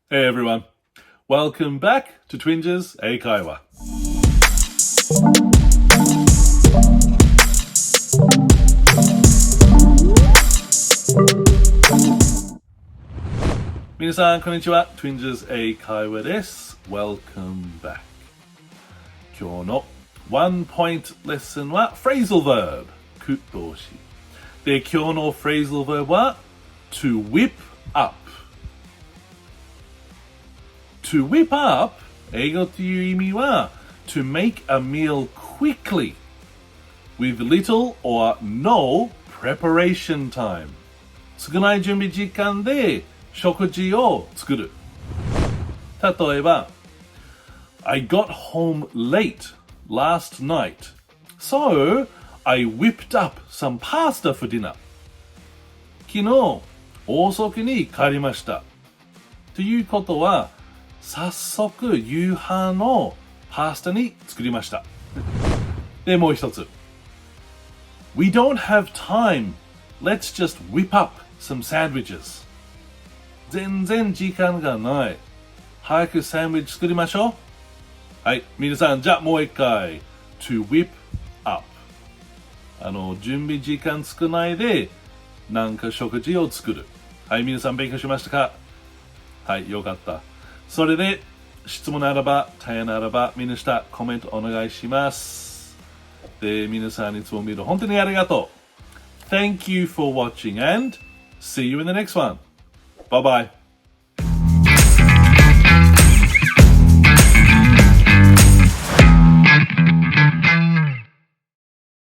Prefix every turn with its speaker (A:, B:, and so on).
A: Hey everyone, welcome back to Twinges 英会話。皆さんこんにちは。Twinges 英会話です。Welcome back。今日のワンポイントレッスンは Phrasal Verb 句動詞で、今日の Phrasal Verb は to whip up。To whip up 英語という意味は to make a meal quickly with little or no preparation time 少ない準備時間で食事を作る。例えば I got home late last night so I whipped up some pasta for dinner 昨日遅くに帰りましたということは早速夕飯のパスタに作りました。で、もう一つ。We don't have time. Let's just whip up some sandwiches. 全然時間がない。早くサンドイッチ作りましょう。はい、皆さん、じゃあもう一回。To whip up. 準備時間少ないで、なんか食事を作る。はい、皆さん勉強しましたか？はい、よかった。それで質問あれば、大変ならば、みんな下コメントお願いします。で、皆さんいつも見る本当にありがとう。Thank you for watching and see you in the next one. Bye bye.